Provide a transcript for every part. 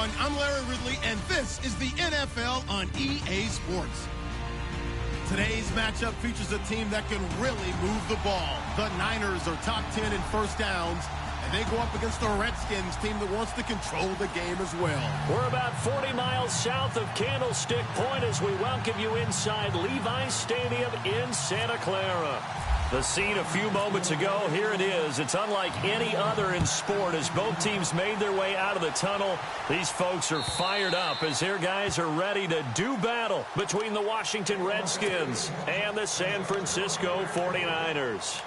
everyone. I'm Larry Ridley, and this is the NFL on EA Sports. Today's matchup features a team that can really move the ball. The Niners are top 10 in first downs, and they go up against the Redskins team that wants to control the game as well. We're about 40 miles south of Candlestick Point as we welcome you inside Levi's Stadium in Santa Clara. The scene a few moments ago, here it is. It's unlike any other in sport as both teams made their way out of the tunnel. These folks are fired up as their guys are ready to do battle between the Washington Redskins and the San Francisco 49ers.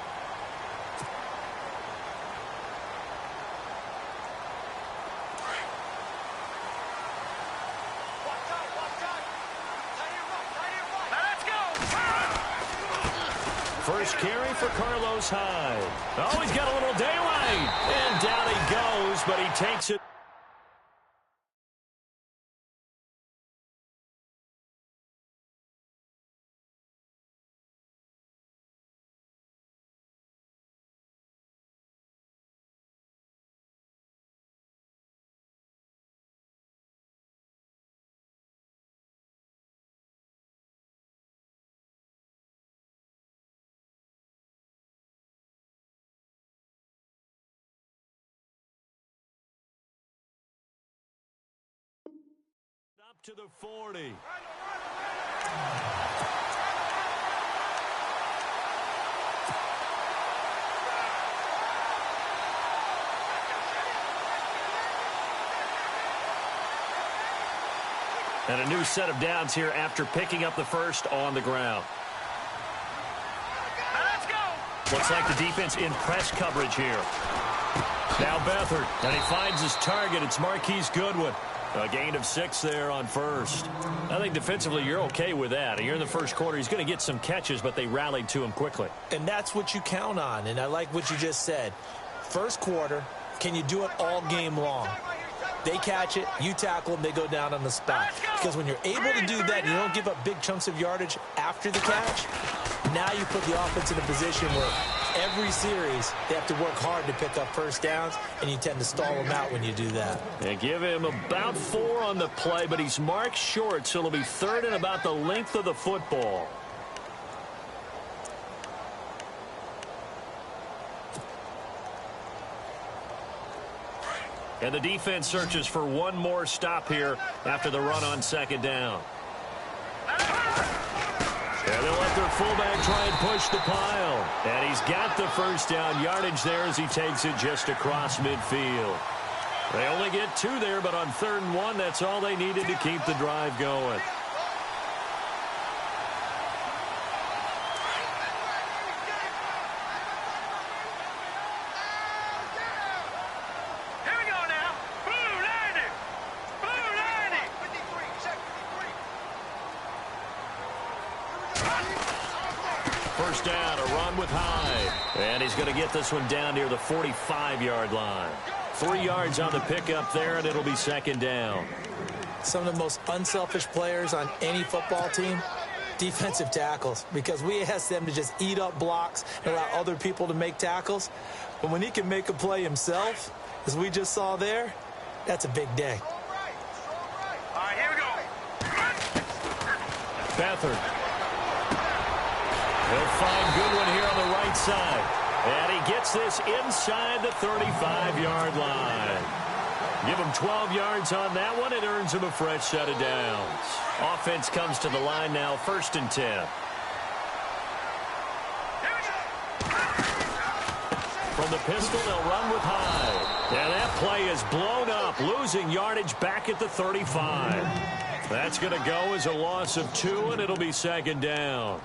First carry for Carlos Hyde. Oh, he's got a little daylight. And down he goes, but he takes it. Up to the 40. And a new set of downs here after picking up the first on the ground. Let's go. Looks like the defense in press coverage here. Now Beathard, and he finds his target. It's Marquise Goodwin. A gain of 6 there on first. I think defensively you're okay with that. You're in the first quarter. He's going to get some catches, but they rallied to him quickly. And that's what you count on, and I like what you just said. First quarter, can you do it all game long? They catch it, you tackle them, they go down on the spot. Because when you're able to do that and you don't give up big chunks of yardage after the catch, now you put the offense in a position where every series they have to work hard to pick up first downs, and you tend to stall them out when you do that. They give him about 4 on the play, but he's marked short, so it'll be third and about the length of the football. And the defense searches for one more stop here after the run on second down. And they'll let their fullback try and push the pile. And he's got the first down yardage there as he takes it just across midfield. They only get 2 there, but on 3rd and 1, that's all they needed to keep the drive going. First down, a run with Hyde. And he's going to get this one down near the 45-yard line. 3 yards on the pickup there, and it'll be second down. Some of the most unselfish players on any football team, defensive tackles, because we ask them to just eat up blocks and allow other people to make tackles. But when he can make a play himself, as we just saw there, that's a big day. All right, here we go. Beathard. He'll find Goodwin here on the right side. And he gets this inside the 35-yard line. Give him 12 yards on that one. It earns him a fresh set of downs. Offense comes to the line now, 1st and 10. From the pistol, they'll run with Hyde. And that play is blown up, losing yardage back at the 35. That's going to go as a loss of 2, and it'll be second down.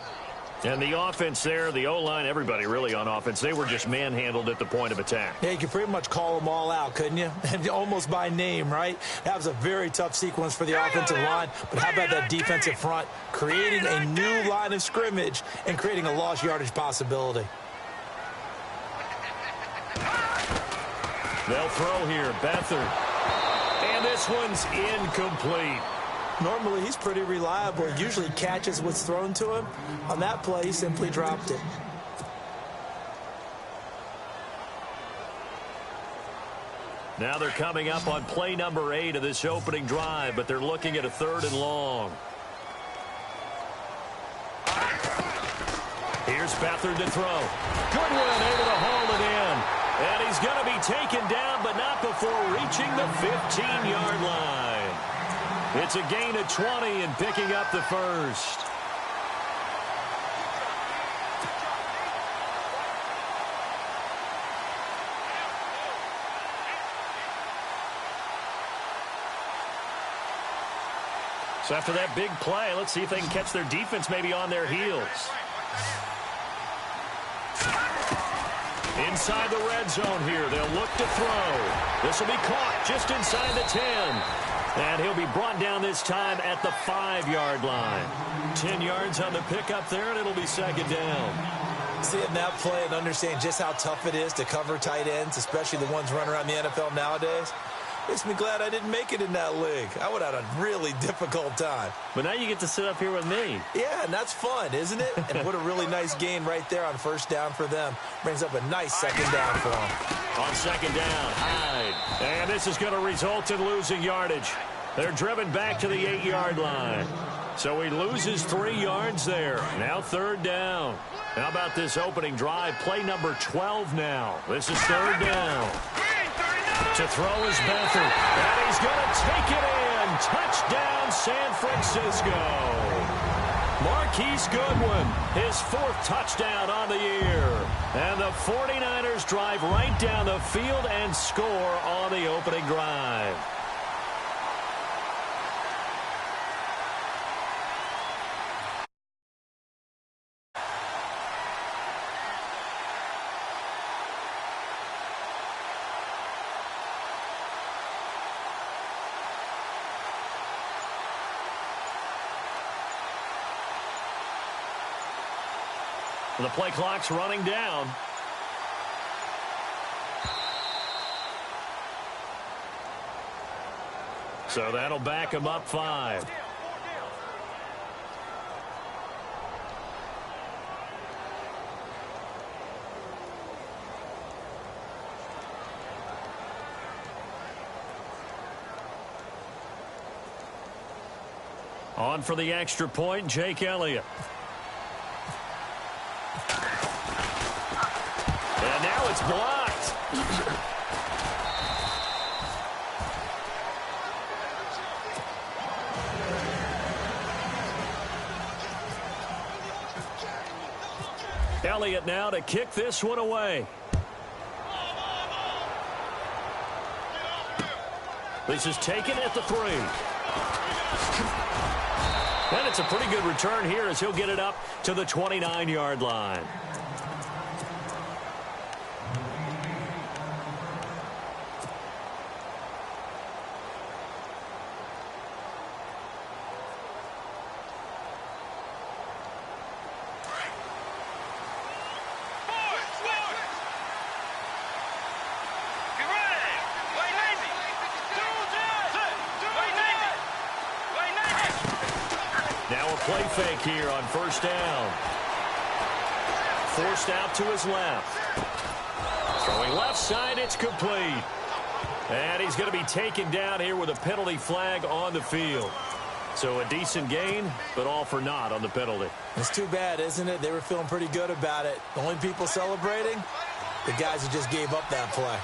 And the offense there, the O-line, everybody really on offense, they were just manhandled at the point of attack. Yeah, you could pretty much call them all out, couldn't you? Almost by name, right? That was a very tough sequence for the offensive line. But how about that defensive front creating a new line of scrimmage and creating a lost yardage possibility? They'll throw here, Beathard. And this one's incomplete. Normally, he's pretty reliable. He usually catches what's thrown to him. On that play, he simply dropped it. Now they're coming up on play number 8 of this opening drive, but they're looking at a 3rd and long. Here's Beathard to throw. Goodwin able to haul it in. And he's going to be taken down, but not before reaching the 15-yard line. It's a gain of 20 and picking up the first. So after that big play, let's see if they can catch their defense maybe on their heels. Inside the red zone here, they'll look to throw. This will be caught just inside the 10. And he'll be brought down this time at the 5-yard line. 10 yards on the pickup there, and it'll be 2nd down. Seeing that play and understand just how tough it is to cover tight ends, especially the ones running around the NFL nowadays, makes me glad I didn't make it in that league. I would have had a really difficult time. But now you get to sit up here with me. Yeah, and that's fun, isn't it? And what a really nice gain right there on 1st down for them. Brings up a nice 2nd down for them. On 2nd down, Hyde. And this is going to result in losing yardage. They're driven back to the 8-yard line. So he loses 3 yards there. Now 3rd down. How about this opening drive? Play number 12 now. This is 3rd down. To throw is Beathard. And he's going to take it in. Touchdown, San Francisco. Marquise Goodwin, his 4th touchdown on the year. And the 49ers drive right down the field and score on the opening drive. The play clock's running down. So that'll back him up 5. On for the extra point, Jake Elliott. And now it's blocked. Elliott now to kick this one away. This is taken at the 3. And it's a pretty good return here as he'll get it up to the 29-yard line. Play fake here on 1st down. Forced out to his left. Throwing left side, it's complete. And he's going to be taken down here with a penalty flag on the field. So a decent gain, but all for naught on the penalty. It's too bad, isn't it? They were feeling pretty good about it. The only people celebrating, the guys who just gave up that play.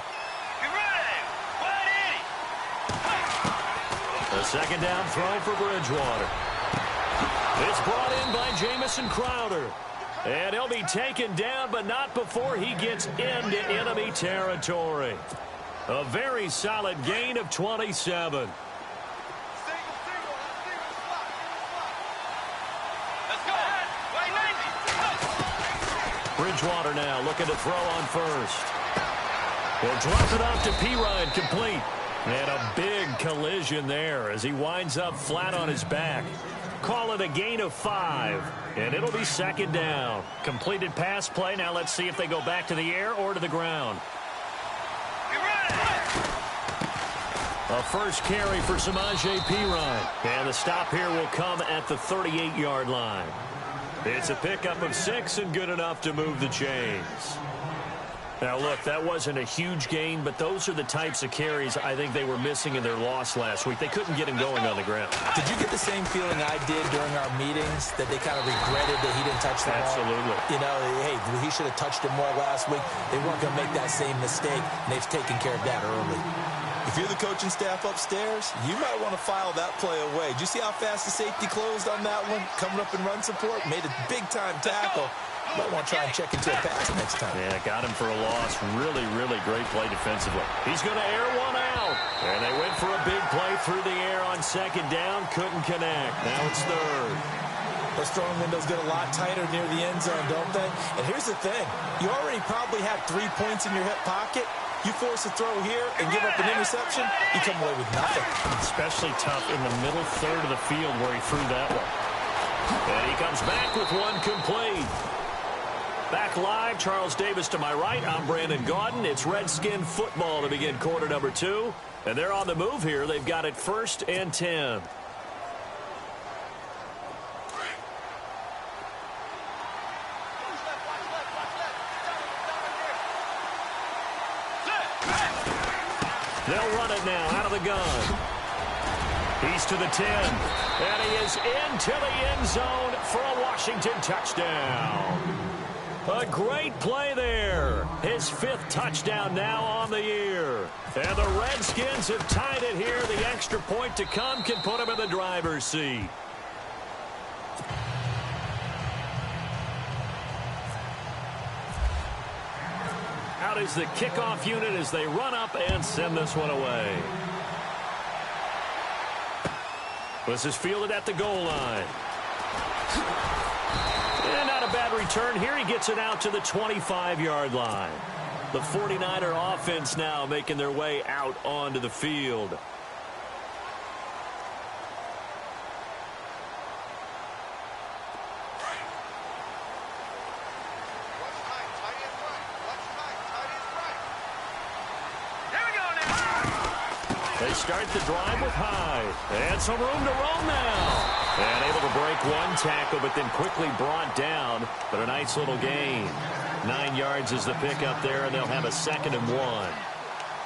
A 2nd down throw for Bridgewater. It's brought in by Jamison Crowder. And he'll be taken down, but not before he gets into enemy territory. A very solid gain of 27. Bridgewater now looking to throw on 1st. He'll drop it off to P-Ryan, complete. And a big collision there as he winds up flat on his back. Call it a gain of 5, and it'll be 2nd down. Completed pass play. Now let's see if they go back to the air or to the ground. A first carry for Samaje Perine. And the stop here will come at the 38-yard line. It's a pickup of 6 and good enough to move the chains. Now, look, that wasn't a huge gain, but those are the types of carries I think they were missing in their loss last week. They couldn't get him going on the ground. Did you get the same feeling I did during our meetings, that they kind of regretted that he didn't touch the ball? Absolutely. You know, hey, he should have touched it more last week. They weren't going to make that same mistake, and they've taken care of that early. If you're the coaching staff upstairs, you might want to file that play away. Did you see how fast the safety closed on that one? Coming up in run support, made a big-time tackle. Might want to try and check into a pass next time. Yeah, got him for a loss. Really, really great play defensively. He's going to air one out. And they went for a big play through the air on second down. Couldn't connect. Now it's third. Those throwing windows get a lot tighter near the end zone, don't they? And here's the thing. You already probably have 3 points in your hip pocket. You force a throw here and give up an interception, you come away with nothing. Especially tough in the middle third of the field where he threw that one. And he comes back with one complete. Back live, Charles Davis to my right. I'm Brandon Gaudin. It's Redskin football to begin quarter number 2. And they're on the move here. They've got it 1st and 10. They'll run it now out of the gun. He's to the 10. And he is into the end zone for a Washington touchdown. A great play there. His 5th touchdown now on the year. And the Redskins have tied it here. The extra point to come can put him in the driver's seat. Out is the kickoff unit as they run up and send this one away. This is fielded at the goal line. And not a bad return here. He gets it out to the 25-yard line. The 49er offense now making their way out onto the field. They start the drive with Hyde. And some room to roam now. And able to break one tackle, but then quickly brought down. But a nice little gain. 9 yards is the pickup there, and they'll have a 2nd and 1.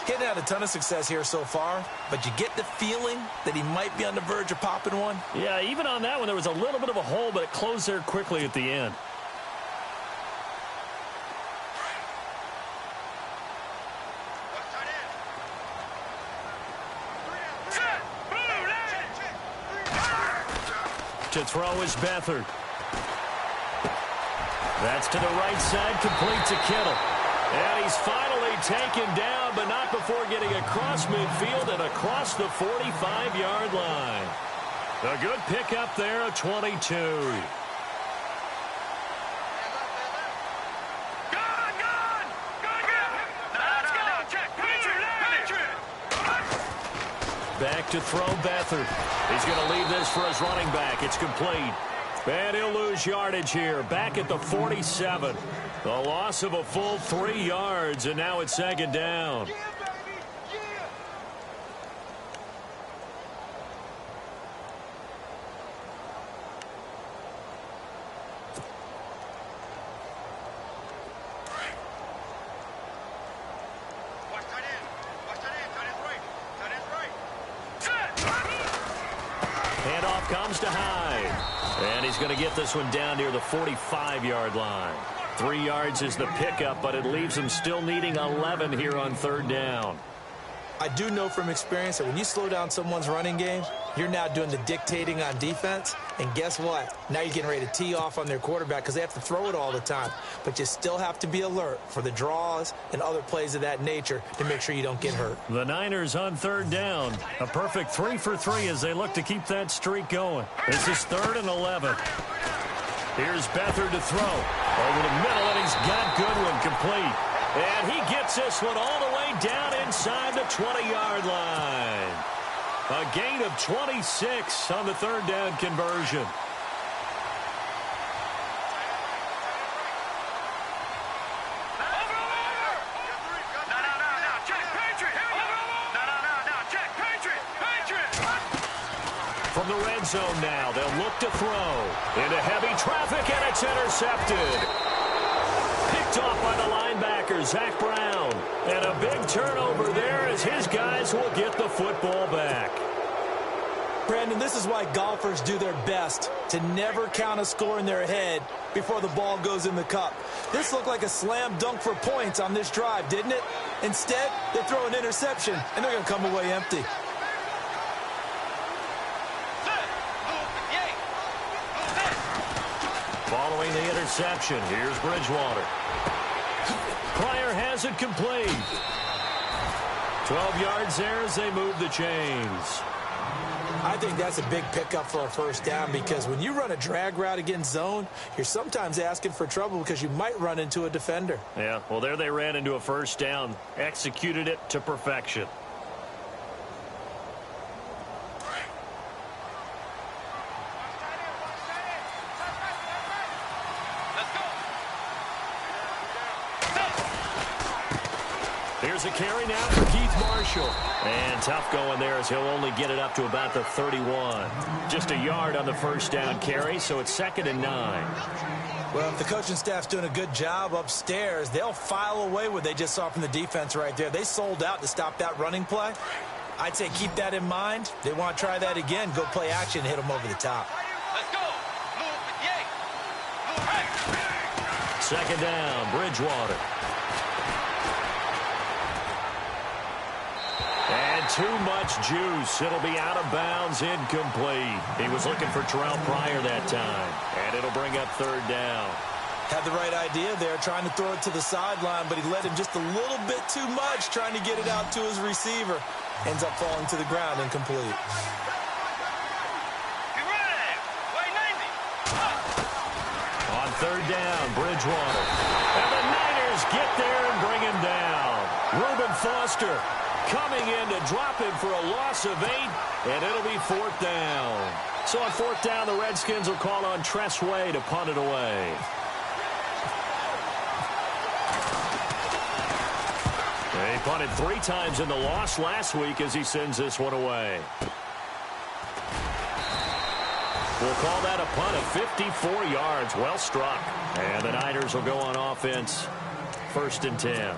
Getting had a ton of success here so far, but you get the feeling that he might be on the verge of popping one. Yeah, even on that one, there was a little bit of a hole, but it closed there quickly at the end. To throw is Beathard. That's to the right side, complete to Kittle. And he's finally taken down, but not before getting across midfield and across the 45-yard line. A good pickup there, a 22. Back to throw Beathard. He's going to leave this for his running back. It's complete. And he'll lose yardage here. Back at the 47. The loss of a full 3 yards, and now it's 2nd down. Handoff comes to Hyde. And he's going to get this one down near the 45-yard line. 3 yards is the pickup, but it leaves him still needing 11 here on 3rd down. I do know from experience that when you slow down someone's running game, you're now doing the dictating on defense. And guess what? Now you're getting ready to tee off on their quarterback because they have to throw it all the time. But you still have to be alert for the draws and other plays of that nature to make sure you don't get hurt. The Niners on 3rd down. A perfect 3 for 3 as they look to keep that streak going. This is 3rd and 11. Here's Beathard to throw. Over the middle, and he's got Goodwin complete. And he gets this one all the way down inside the 20-yard line. A gain of 26 on the 3rd down conversion. From the red zone now, they'll look to throw. Into heavy traffic, and it's intercepted. Picked off by the linebacker. blocker, Zach Brown. And a big turnover there as his guys will get the football back. Brandon, this is why golfers do their best to never count a score in their head before the ball goes in the cup. This looked like a slam dunk for points on this drive, didn't it? Instead, they throw an interception, and they're going to come away empty. Following the interception, here's Bridgewater. Pryor has it complete. 12 yards there as they move the chains. I think that's a big pickup for a first down because when you run a drag route against zone, you're sometimes asking for trouble because you might run into a defender. Yeah, well, there they ran into a first down, executed it to perfection. Here's a carry now for Keith Marshall. And tough going there as he'll only get it up to about the 31. Just a yard on the first down carry, so it's 2nd and 9. Well, if the coaching staff's doing a good job upstairs, they'll file away what they just saw from the defense right there. They sold out to stop that running play. I'd say keep that in mind. They want to try that again, go play action, hit them over the top. Let's go. Move, 2nd down, Bridgewater. And too much juice. It'll be out of bounds, incomplete. He was looking for Terrell Pryor that time. And it'll bring up 3rd down. Had the right idea there, trying to throw it to the sideline, but he led him just a little bit too much, trying to get it out to his receiver. Ends up falling to the ground, incomplete. On 3rd down, Bridgewater. And the Niners get there and bring him down. Reuben Foster coming in to drop him for a loss of 8, and it'll be 4th down. So on 4th down, the Redskins will call on Tress Way to punt it away. They punted 3 times in the loss last week as he sends this one away. We'll call that a punt of 54 yards. Well struck. And the Niners will go on offense. 1st and 10.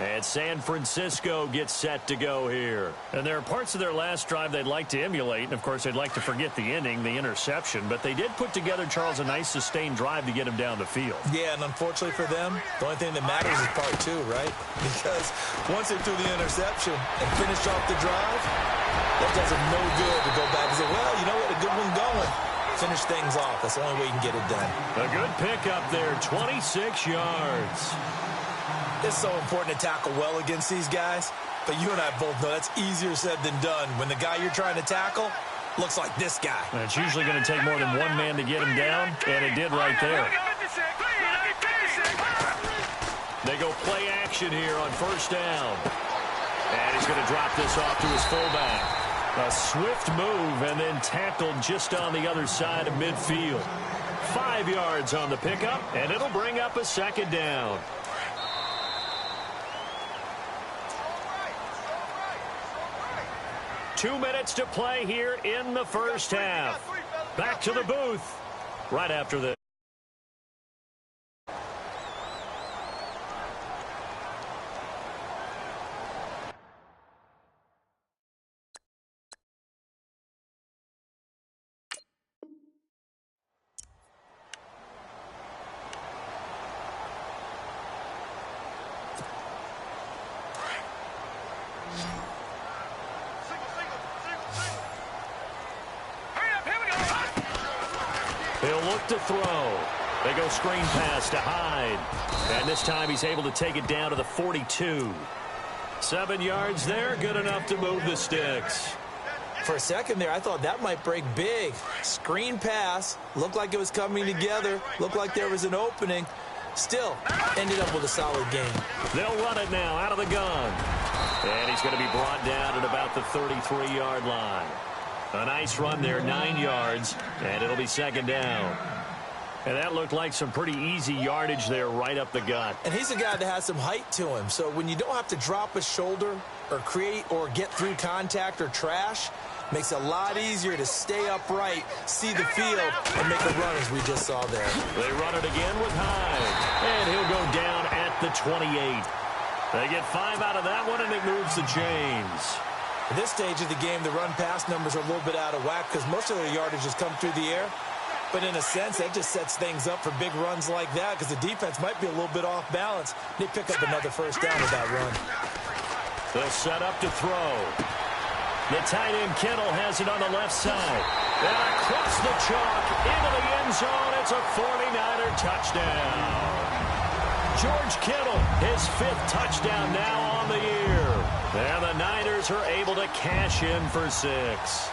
And San Francisco gets set to go here. And there are parts of their last drive they'd like to emulate. And, of course, they'd like to forget the ending, the interception. But they did put together, Charles, a nice sustained drive to get him down the field. Yeah, and unfortunately for them, the only thing that matters is part 2, right? Because once they threw the interception and finished off the drive, that does them no good to go back and say, well, you know what, a good one going. Finish things off. That's the only way you can get it done. A good pickup there, 26 yards. It's so important to tackle well against these guys, but you and I both know that's easier said than done when the guy you're trying to tackle looks like this guy. And it's usually going to take more than one man to get him down, and it did right there. They go play action here on 1st down. And he's going to drop this off to his fullback. A swift move and then tackled just on the other side of midfield. 5 yards on the pickup, and it'll bring up a 2nd down. Two minutes to play here in the first half. Back to the booth right after this. He'll look to throw. They go screen pass to Hyde. And this time he's able to take it down to the 42. 7 yards there, good enough to move the sticks. For a second there, I thought that might break big. Screen pass, looked like it was coming together, looked like there was an opening. Still, ended up with a solid game. They'll run it now out of the gun. And he's going to be brought down at about the 33-yard line. A nice run there, 9 yards, and it'll be 2nd down. And that looked like some pretty easy yardage there right up the gut. And he's a guy that has some height to him, so when you don't have to drop a shoulder or create or get through contact or trash, makes it a lot easier to stay upright, see the field, and make a run as we just saw there. They run it again with Hyde. And he'll go down at at the 28. They get 5 out of that one, and it moves the chains. At this stage of the game, the run-pass numbers are a little bit out of whack because most of their yardage has come through the air. But in a sense, that just sets things up for big runs like that because the defense might be a little bit off balance. They pick up another first down with that run. They'll set up to throw. The tight end Kittle has it on the left side. And across the chalk into the end zone. It's a 49er touchdown. George Kittle, his 5th touchdown now on the year. And the Niners are able to cash in for 6.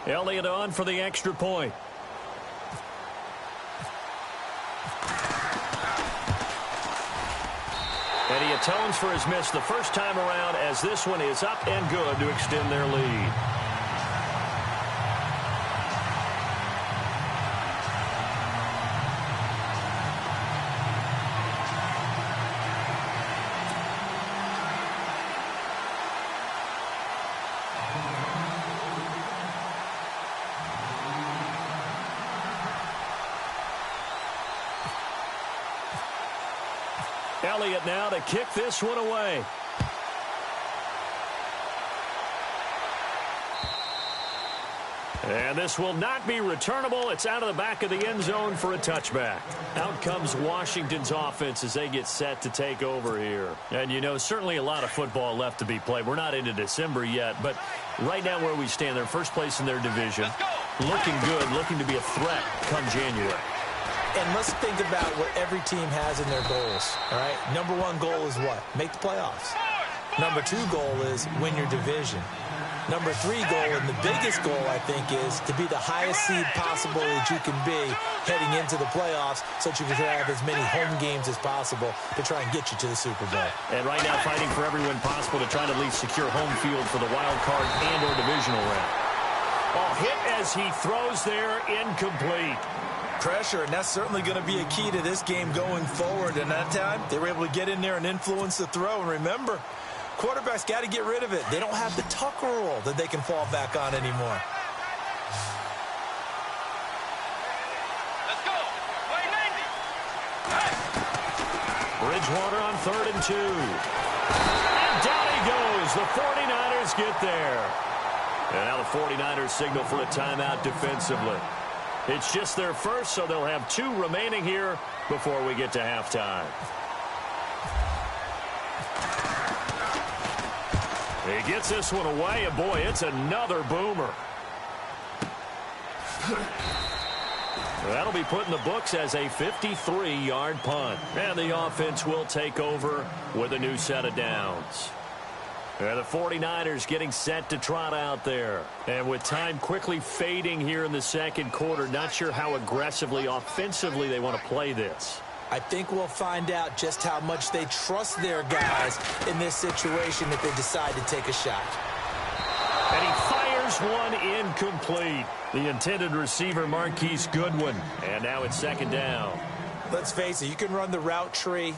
Elliott on for the extra point. And he atones for his miss the first time around as this one is up and good to extend their lead. Elliott now to kick this one away. And this will not be returnable. It's out of the back of the end zone for a touchback. Out comes Washington's offense as they get set to take over here. And, you know, certainly a lot of football left to be played. We're not into December yet, but right now where we stand, they're first place in their division. Looking good, looking to be a threat come January. And let's think about what every team has in their goals, all right? Number 1 goal is what? Make the playoffs. Number 2 goal is win your division. Number 3 goal, and the biggest goal, I think, is to be the highest seed possible that you can be heading into the playoffs so that you can have as many home games as possible to try and get you to the Super Bowl. And right now fighting for every win possible to try to at least secure home field for the wild card and or divisional round. Oh, hit as he throws there, incomplete. Pressure, and that's certainly going to be a key to this game going forward. And that time, they were able to get in there and influence the throw. And remember, quarterbacks got to get rid of it. They don't have the Tucker rule that they can fall back on anymore. Let's go. Bridgewater on 3rd and 2. And down he goes. The 49ers get there. And now the 49ers signal for a timeout defensively. It's just their first, so they'll have 2 remaining here before we get to halftime. He gets this one away, and boy, it's another boomer. That'll be put in the books as a 53-yard punt. And the offense will take over with a new set of downs. And the 49ers getting set to trot out there. And with time quickly fading here in the second quarter, not sure how aggressively, offensively they want to play this. I think we'll find out just how much they trust their guys in this situation if they decide to take a shot. And he fires one incomplete. The intended receiver, Marquise Goodwin. And now it's 2nd down. Let's face it, you can run the route tree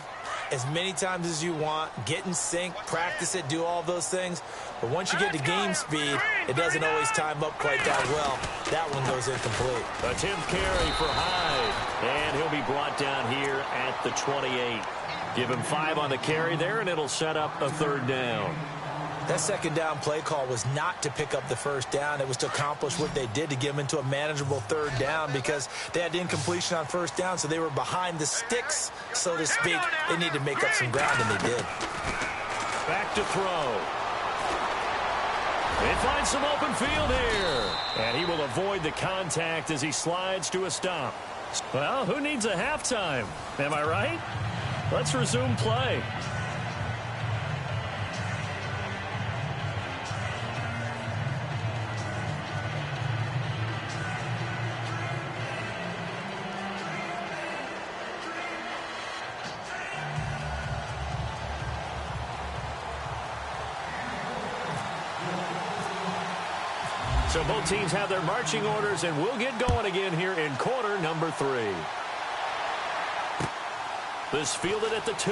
as many times as you want, get in sync, practice it, do all those things. But once you get to game speed, it doesn't always time up quite that well. That one goes incomplete. Attempt carry for Hyde. And he'll be brought down here at the 28. Give him 5 on the carry there, and it'll set up a 3rd down. That 2nd down play call was not to pick up the 1st down. It was to accomplish what they did to get them into a manageable 3rd down because they had incompletion on 1st down, so they were behind the sticks, so to speak. They needed to make up some ground, and they did. Back to throw. They find some open field here. And he will avoid the contact as he slides to a stop. Well, who needs a halftime? Am I right? Let's resume play. So both teams have their marching orders, and we'll get going again here in quarter number 3. This fielded at the 2.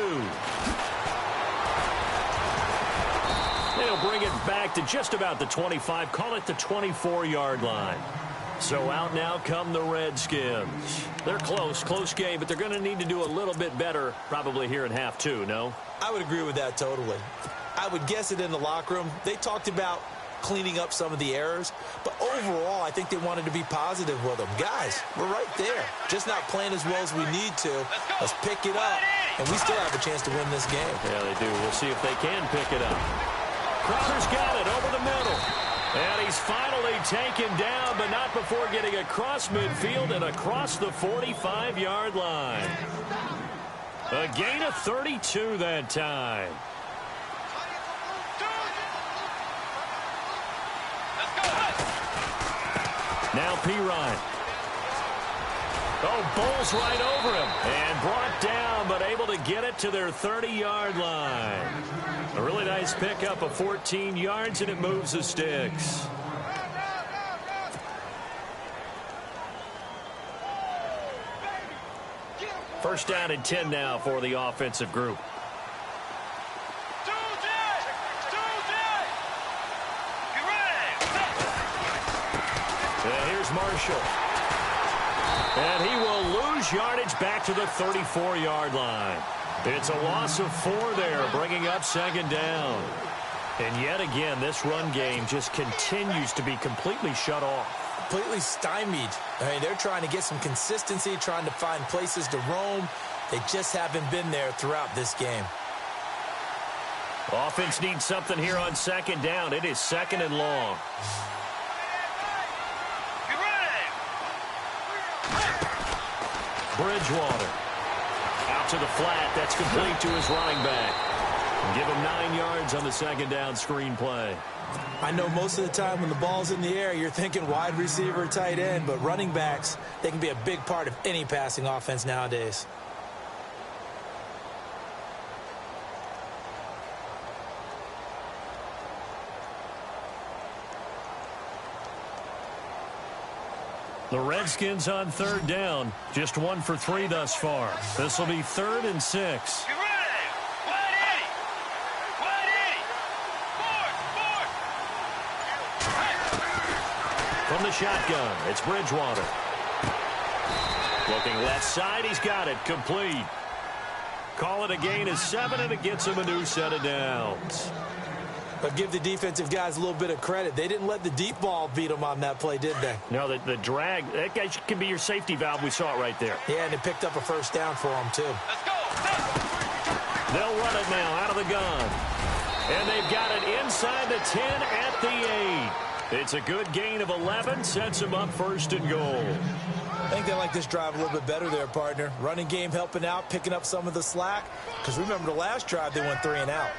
They'll bring it back to just about the 25, call it the 24-yard line. So out now come the Redskins. They're close game, but they're going to need to do a little bit better probably here in half 2, no? I would agree with that totally. I would guess it in the locker room. They talked about cleaning up some of the errors, but overall, I think they wanted to be positive with them. Guys, we're right there. Just not playing as well as we need to. Let's pick it up, and we still have a chance to win this game. Yeah, they do. We'll see if they can pick it up. Crowder's got it over the middle. And he's finally taken down, but not before getting across midfield and across the 45-yard line. A gain of 32 that time. Now Pirine. Oh, bowls right over him. And brought down, but able to get it to their 30-yard line. A really nice pickup of 14 yards, and it moves the sticks. First down and 10 now for the offensive group. And here's Marshall. And he will lose yardage back to the 34-yard line. It's a loss of 4 there, bringing up second down. And yet again, this run game just continues to be completely shut off. Completely stymied. I mean, they're trying to get some consistency, trying to find places to roam. They just haven't been there throughout this game. Offense needs something here on second down. It is second and long. Bridgewater. Out to the flat. That's complete to his running back. Give him 9 yards on the second down screen play. I know most of the time when the ball's in the air, you're thinking wide receiver, tight end, but running backs, they can be a big part of any passing offense nowadays. The Redskins on third down. Just 1 for 3 thus far. This will be 3rd and 6. From the shotgun, it's Bridgewater. Looking left side, he's got it. Complete. Call it a gain of 7, and it gets him a new set of downs. But give the defensive guys a little bit of credit. They didn't let the deep ball beat them on that play, did they? No, the drag, that guy can be your safety valve. We saw it right there. Yeah, and it picked up a first down for them, too. Let's go. They'll run it now out of the gun. And they've got it inside the 10 at the 8. It's a good gain of 11, sets them up 1st and goal. I think they like this drive a little bit better there, partner. Running game helping out, picking up some of the slack. Because remember the last drive, they went 3 and out.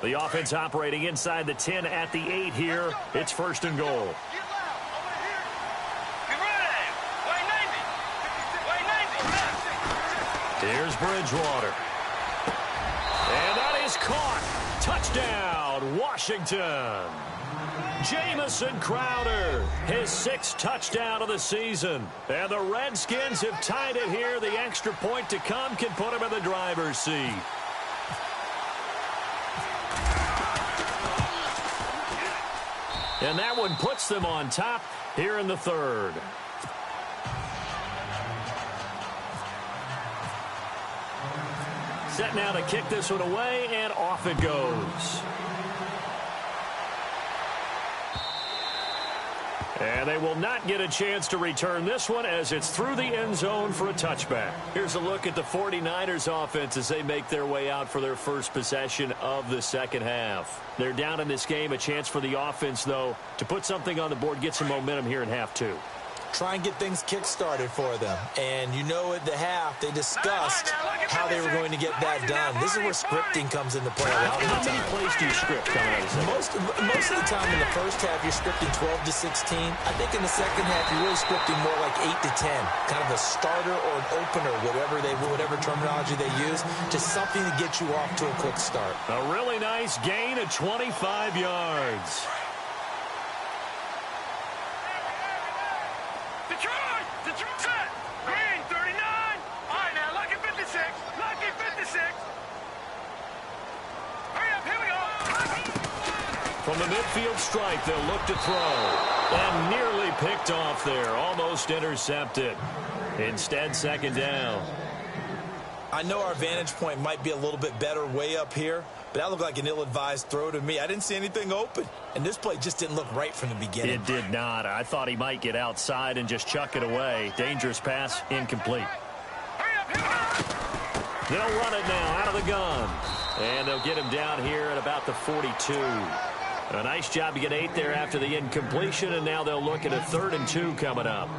The offense operating inside the 10 at the 8 here. It's 1st and goal. Here's Bridgewater. And that is caught. Touchdown, Washington. Jamison Crowder, his 6th touchdown of the season. And the Redskins have tied it here. The extra point to come can put him in the driver's seat. And that one puts them on top here in the 3rd. Set now to kick this one away, and off it goes. And they will not get a chance to return this one as it's through the end zone for a touchback. Here's a look at the 49ers offense as they make their way out for their first possession of the second half. They're down in this game. A chance for the offense, though, to put something on the board, get some momentum here in half 2. try and get things kick-started for them. And you know at the half, they discussed how they were going to get that done. This is where scripting comes into play a lot of the time. How many plays do you script coming out of the second? Most of the time in the first half, you're scripting 12 to 16. I think in the second half, you're really scripting more like 8 to 10. Kind of a starter or an opener, whatever terminology they use. Just something to get you off to a quick start. A really nice gain of 25 yards. Detroit set. Green 39. All right, now lucky 56. Lucky 56. Hurry up, here we go. From the midfield stripe, they'll look to throw. And nearly picked off there. Almost intercepted. Instead, second down. I know our vantage point might be a little bit better way up here, but that looked like an ill-advised throw to me. I didn't see anything open, and this play just didn't look right from the beginning. It did not. I thought he might get outside and just chuck it away. Dangerous pass, incomplete. They'll run it now out of the gun, and they'll get him down here at about the 42. A nice job to get 8 there after the incompletion, and now they'll look at a 3rd and 2 coming up.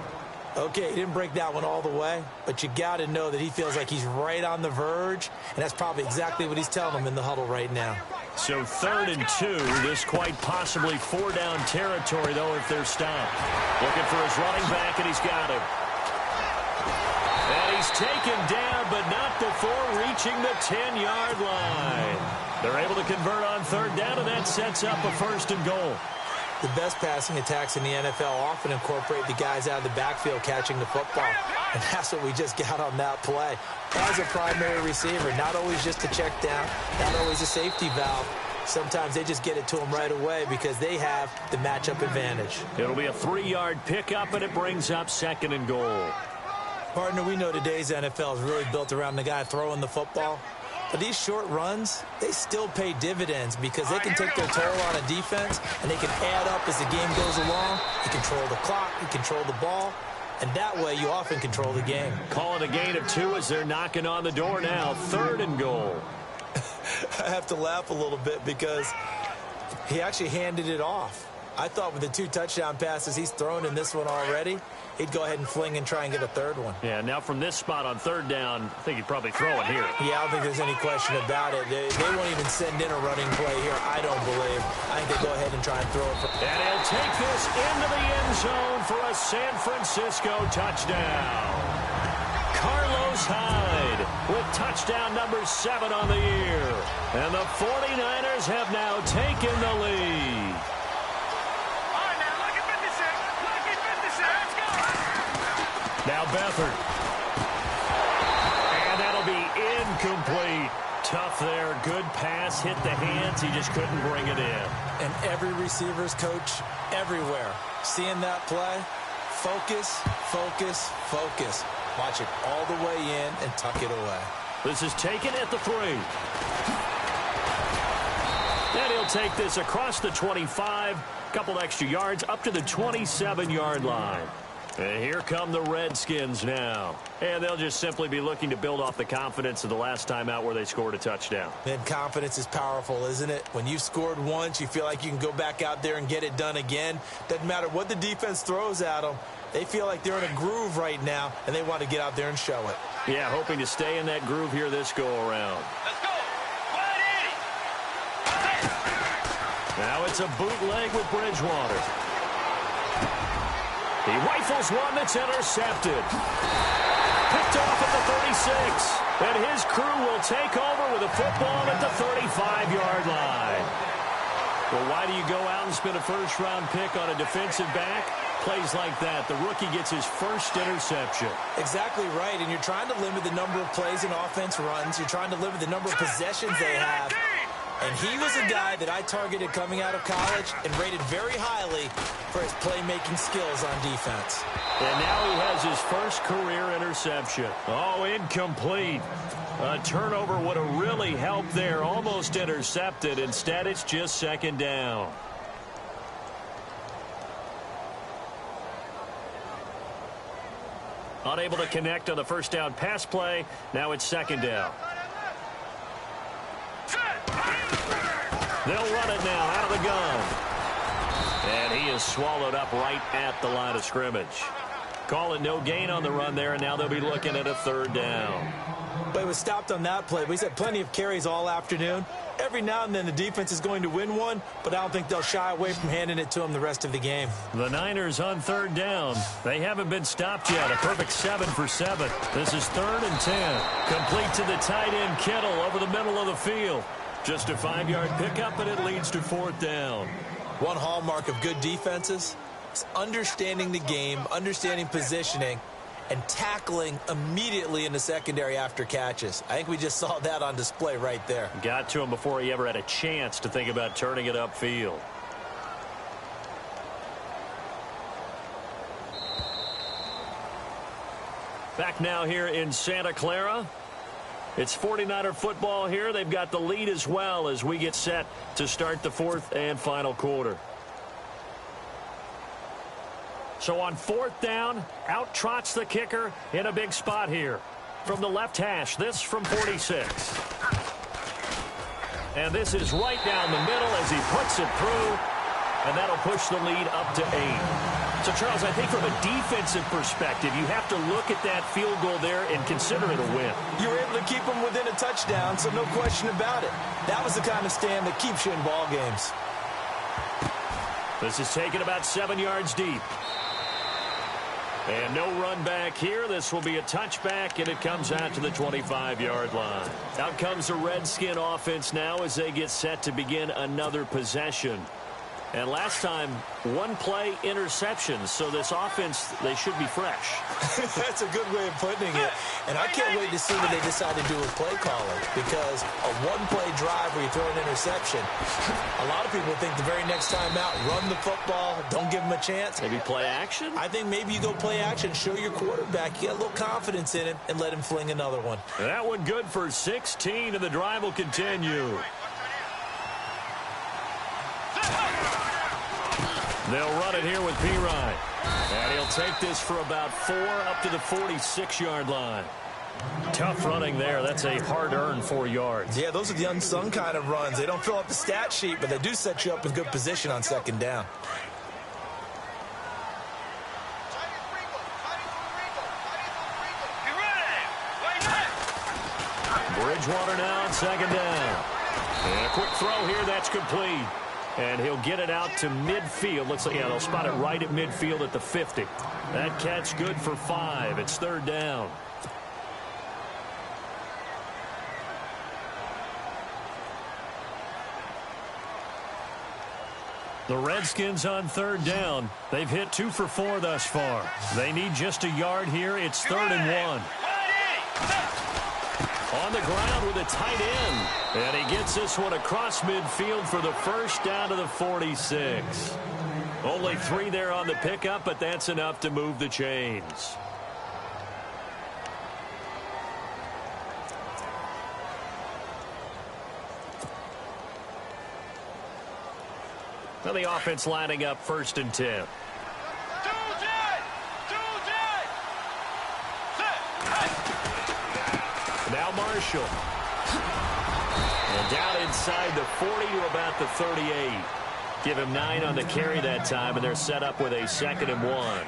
Okay, he didn't break that one all the way, but you got to know that he feels like he's right on the verge, and that's probably exactly what he's telling them in the huddle right now. So 3rd and 2, this quite possibly 4-down territory, though, if they're stopped. Looking for his running back, and he's got him. And he's taken down, but not before reaching the 10-yard line. They're able to convert on 3rd down, and that sets up a 1st and goal. The best passing attacks in the NFL often incorporate the guys out of the backfield catching the football. And that's what we just got on that play. As a primary receiver, not always just a check down, not always a safety valve. Sometimes they just get it to them right away because they have the matchup advantage. It'll be a 3-yard pickup, and it brings up 2nd and goal. Partner, we know today's NFL is really built around the guy throwing the football. But these short runs, they still pay dividends because they can take their toll on a defense, and they can add up as the game goes along. You control the clock, you control the ball, and that way you often control the game. Calling a gain of 2 as they're knocking on the door now. 3rd and goal. I have to laugh a little bit because he actually handed it off. I thought with the 2 touchdown passes he's thrown in this one already, he'd go ahead and fling and try and get a 3rd one. Yeah, now from this spot on 3rd down, I think he'd probably throw it here. Yeah, I don't think there's any question about it. They won't even send in a running play here, I don't believe. I think they go ahead and try and throw it. And he'll take this into the end zone for a San Francisco touchdown. Carlos Hyde with touchdown number 7 on the year. And the 49ers have now taken the lead. Now Beathard. And that'll be incomplete. Tough there. Good pass. Hit the hands. He just couldn't bring it in. And every receiver's coach everywhere. Seeing that play, focus, focus, focus. Watch it all the way in and tuck it away. This is taken at the 3. And he'll take this across the 25. Couple extra yards up to the 27-yard line. And here come the Redskins now. And they'll just simply be looking to build off the confidence of the last time out where they scored a touchdown. Man, confidence is powerful, isn't it? When you've scored once, you feel like you can go back out there and get it done again. Doesn't matter what the defense throws at them. They feel like they're in a groove right now, and they want to get out there and show it. Yeah, hoping to stay in that groove here this go-around. Let's go. 180. Now it's a bootleg with Bridgewater. He rifles one that's intercepted. Picked off at the 36. And his crew will take over with a football at the 35-yard line. Well, why do you go out and spend a first-round pick on a defensive back? Plays like that. The rookie gets his first interception. Exactly right. And you're trying to limit the number of plays and offense runs. You're trying to limit the number of possessions they have. And he was a guy that I targeted coming out of college and rated very highly for his playmaking skills on defense. And now he has his first career interception. Oh, incomplete. A turnover would have really helped there. Almost intercepted. Instead, it's just second down. Unable to connect on the first down pass play. Now it's second down. They'll run it now out of the gun. And he is swallowed up right at the line of scrimmage. Call it no gain on the run there, and now they'll be looking at a third down. But it was stopped on that play. He's had plenty of carries all afternoon. Every now and then the defense is going to win one, but I don't think they'll shy away from handing it to him the rest of the game. The Niners on third down. They haven't been stopped yet. A perfect 7 for 7. This is 3rd and 10. Complete to the tight end, Kittle, over the middle of the field. Just a 5-yard pickup, and it leads to 4th down. One hallmark of good defenses is understanding the game, understanding positioning, and tackling immediately in the secondary after catches. I think we just saw that on display right there. Got to him before he ever had a chance to think about turning it upfield. Back now here in Santa Clara. It's 49er football here. They've got the lead as well as we get set to start the 4th and final quarter. So on 4th down, out trots the kicker in a big spot here. From the left hash, this from 46. And this is right down the middle as he puts it through. And that'll push the lead up to 8. So, Charles, I think from a defensive perspective, you have to look at that field goal there and consider it a win. You were able to keep them within a touchdown, so no question about it. That was the kind of stand that keeps you in ball games. This is taken about 7 yards deep. And no run back here. This will be a touchback, and it comes out to the 25-yard line. Out comes the Redskin offense now as they get set to begin another possession. And last time, 1-play interceptions. So this offense, they should be fresh. That's a good way of putting it. And I can't wait to see what they decide to do with play calling. Because a 1-play drive where you throw an interception, a lot of people think the very next time out, run the football, don't give them a chance. Maybe play action? I think maybe you go play action, show your quarterback, you got a little confidence in him, and let him fling another one. That one good for 16, and the drive will continue. They'll run it here with Pirine. And he'll take this for about 4 up to the 46-yard line. Tough running there. That's a hard-earned 4 yards. Yeah, those are the unsung kind of runs. They don't fill up the stat sheet, but they do set you up in good position on 2nd down. Bridgewater now on 2nd down. And a quick throw here. That's complete. And he'll get it out to midfield. Looks like, yeah, they'll spot it right at midfield at the 50. That catch good for 5. It's 3rd down. The Redskins on 3rd down. They've hit 2 for 4 thus far. They need just a yard here. It's 3rd and 1. On the ground with a tight end. And he gets this one across midfield for the first down to the 46. Only 3 there on the pickup, but that's enough to move the chains. Now the offense lining up 1st and 10. Now Marshall. And down inside the 40 to about the 38. Give him 9 on the carry that time, and they're set up with a 2nd and 1.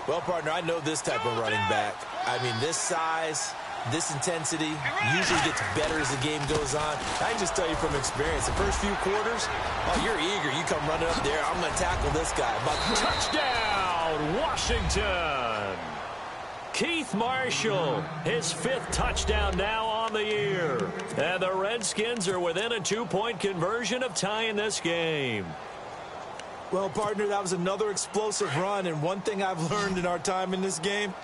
Well, partner, I know this type of running back. I mean, this size, this intensity usually gets better as the game goes on. I can just tell you from experience, the first few quarters, oh, you're eager. You come running up there, I'm going to tackle this guy. Touchdown, Washington! Keith Marshall, his 5th touchdown now on the year. And the Redskins are within a 2-point conversion of tying this game. Well, partner, that was another explosive run, and one thing I've learned in our time in this game,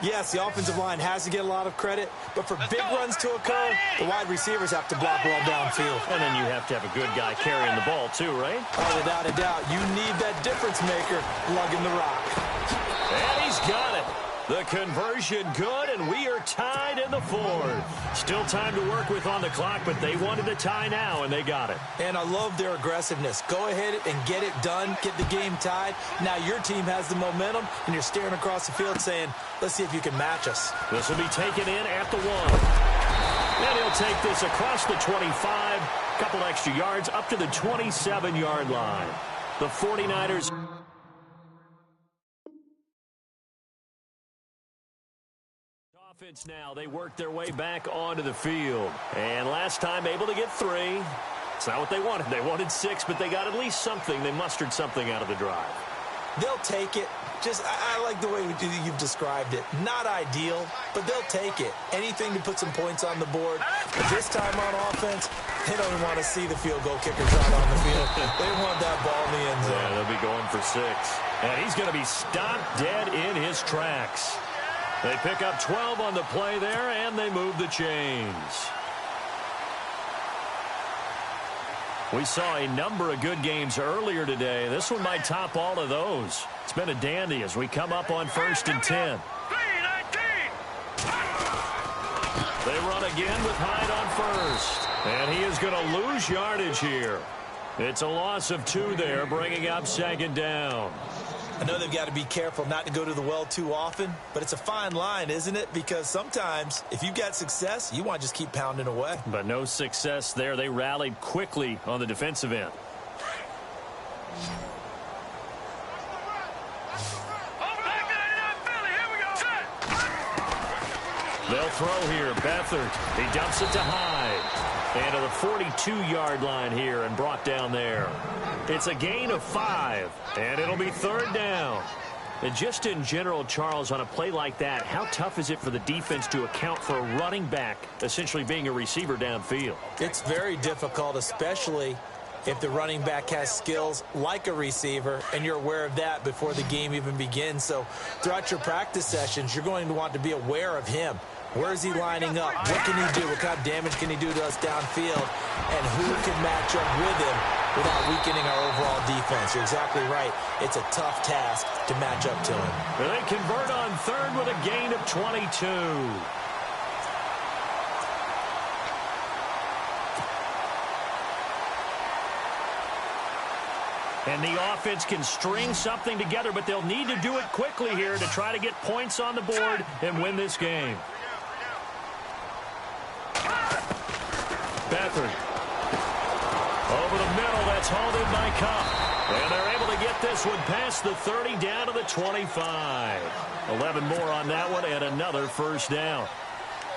yes, the offensive line has to get a lot of credit, but for big runs to occur, the wide receivers have to block well downfield. And then you have to have a good guy carrying the ball too, right? Oh, without a doubt, you need that difference maker lugging the rock. And he's got it. The conversion good, and we are tied in the 4th. Still time to work with on the clock, but they wanted a tie now, and they got it. And I love their aggressiveness. Go ahead and get it done, get the game tied. Now your team has the momentum, and you're staring across the field saying, let's see if you can match us. This will be taken in at the 1. And he'll take this across the 25, couple extra yards up to the 27-yard line. The 49ers... Offense now, they work their way back onto the field. And last time able to get 3. It's not what they wanted. They wanted 6, but they got at least something. They mustered something out of the drive. They'll take it. I like the way you've described it. Not ideal, but they'll take it. Anything to put some points on the board. But this time on offense, they don't even want to see the field goal kickers out on the field. They want that ball in the end zone. Yeah, they'll be going for 6. And he's going to be stopped dead in his tracks. They pick up 12 on the play there, and they move the chains. We saw a number of good games earlier today. This one might top all of those. It's been a dandy as we come up on 1st and 10. They run again with Hyde on 1st. And he is going to lose yardage here. It's a loss of 2 there, bringing up 2nd down. I know they've got to be careful not to go to the well too often, but it's a fine line, isn't it? Because sometimes, if you've got success, you want to just keep pounding away. But no success there. They rallied quickly on the defensive end. They'll throw here. Beathard. He dumps it to Hyde. And to the 42-yard line here and brought down there. It's a gain of 5, and it'll be 3rd down. And just in general, Charles, on a play like that, how tough is it for the defense to account for a running back essentially being a receiver downfield? It's very difficult, especially if the running back has skills like a receiver, and you're aware of that before the game even begins. So throughout your practice sessions, you're going to want to be aware of him. Where is he lining up? What can he do? What kind of damage can he do to us downfield? And who can match up with him without weakening our overall defense? You're exactly right. It's a tough task to match up to him. And they convert on 3rd with a gain of 22. And the offense can string something together, but they'll need to do it quickly here to try to get points on the board and win this game. Beathard. Over the middle, that's hauled in by Cup. And they're able to get this one past the 30 down to the 25. 11 more on that one and another 1st down.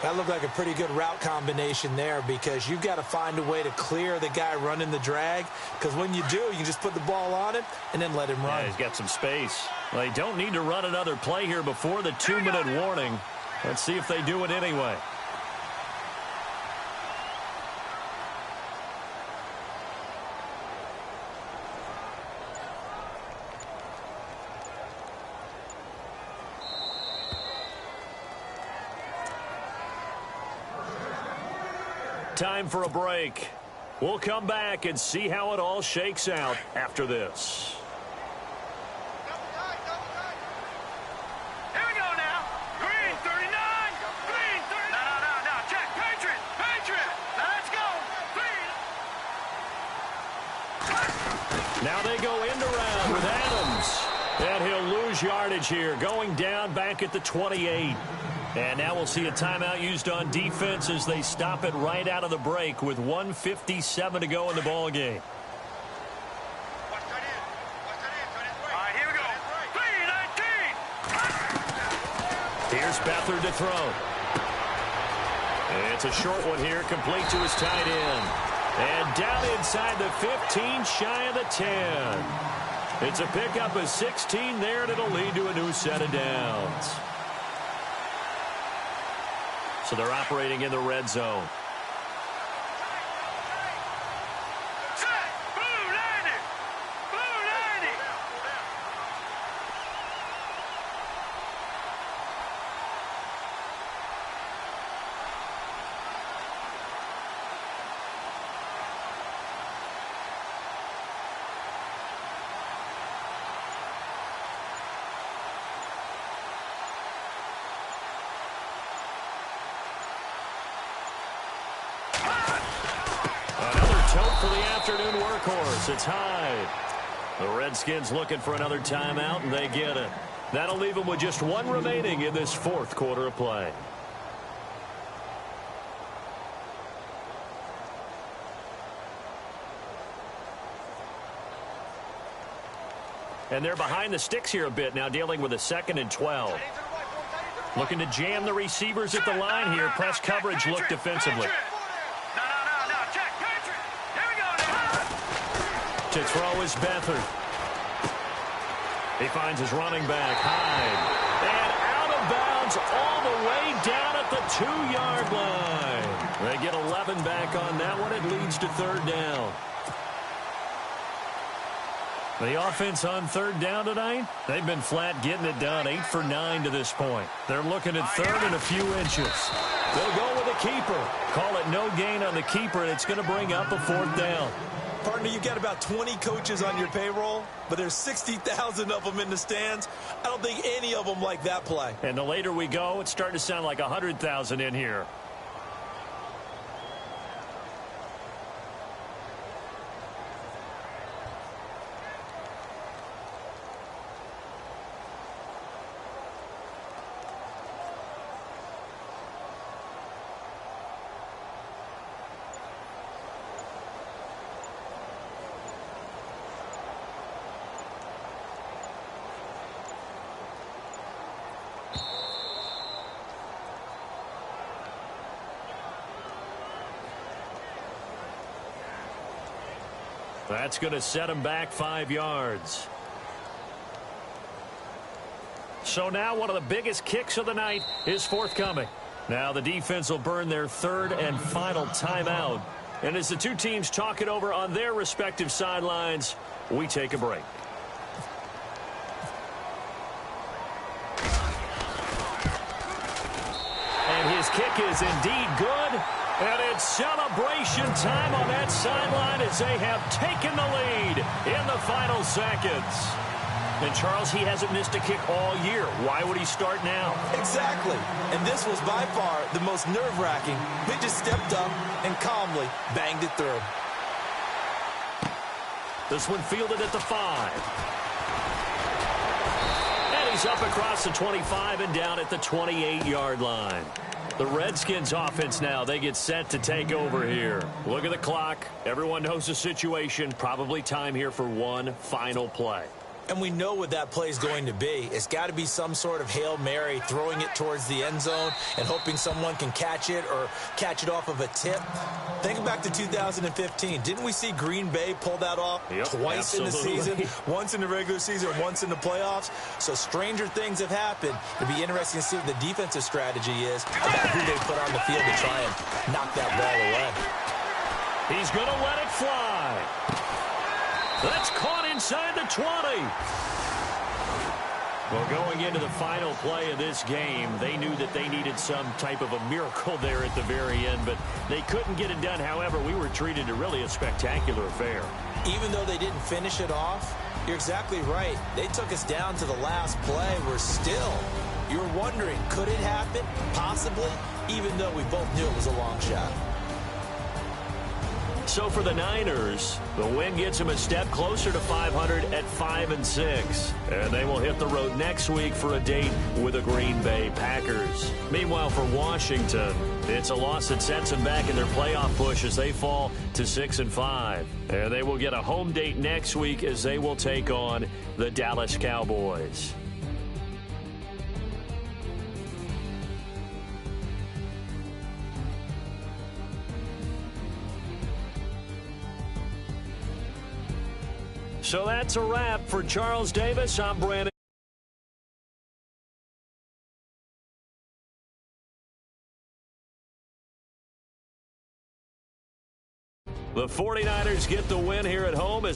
That looked like a pretty good route combination there because you've got to find a way to clear the guy running the drag, because when you do, you can just put the ball on him and then let him run. Yeah, he's got some space. Well, they don't need to run another play here before the 2-minute warning. Let's see if they do it anyway. Time for a break. We'll come back and see how it all shakes out after this. Here we go now. Green 39. Green 39. No. Check. Patriot. Let's go. Green. Now they go end around with Adams. And he'll lose yardage here, going down back at the 28. And now we'll see a timeout used on defense as they stop it right out of the break with 1:57 to go in the ball game. All right, here we go. 3-19. Here's Beathard to throw. It's a short one here, complete to his tight end. And down inside the 15, shy of the 10. It's a pickup of 16 there, and it'll lead to a new set of downs. So they're operating in the red zone. For the afternoon workhorse, it's Hyde. The Redskins looking for another timeout, and they get it. That'll leave them with just 1 remaining in this 4th quarter of play. And they're behind the sticks here a bit now, dealing with a 2nd and 12. Looking to jam the receivers at the line here. Press coverage look defensively. No. Check. Patriot. Here we go now. To throw is Beathard. He finds his running back, Hyde. And out of bounds all the way down at the 2-yard line. They get 11 back on that one. It leads to third down. The offense on third down tonight, they've been flat getting it done, 8 for 9 to this point. They're looking at third and a few inches. They'll go with a keeper. Call it no gain on the keeper, and it's going to bring up a fourth down. Partner, you've got about 20 coaches on your payroll, but there's 60,000 of them in the stands. I don't think any of them like that play. And the later we go, it's starting to sound like 100,000 in here. That's going to set him back 5 yards. So now one of the biggest kicks of the night is forthcoming. Now the defense will burn their third and final timeout. And as the two teams talk it over on their respective sidelines, we take a break. And his kick is indeed good. And it's celebration time on that sideline as they have taken the lead in the final seconds. And Charles, he hasn't missed a kick all year. Why would he start now? Exactly. And this was by far the most nerve-wracking. They just stepped up and calmly banged it through. This one fielded at the 5. And he's up across the 25 and down at the 28-yard line. The Redskins offense now, they get set to take over here. Look at the clock. Everyone knows the situation. Probably time here for one final play. And we know what that play is going to be. It's got to be some sort of Hail Mary, throwing it towards the end zone and hoping someone can catch it or catch it off of a tip. Think back to 2015. Didn't we see Green Bay pull that off twice in the season? Once in the regular season, once in the playoffs. So stranger things have happened. It'll be interesting to see what the defensive strategy is about who they put on the field to try and knock that ball away. He's going to let it fly. That's caught inside the 20. Well, going into the final play of this game, they knew that they needed some type of a miracle there at the very end, but they couldn't get it done. However, we were treated to really a spectacular affair. Even though they didn't finish it off, you're exactly right. They took us down to the last play. You're wondering, could it happen? Possibly, even though we both knew it was a long shot. So for the Niners, the win gets them a step closer to 500 at 5-6. And they will hit the road next week for a date with the Green Bay Packers. Meanwhile, for Washington, it's a loss that sets them back in their playoff push as they fall to 6-5. And they will get a home date next week as they will take on the Dallas Cowboys. So that's a wrap for Charles Davis. I'm Brandon. The 49ers get the win here at home.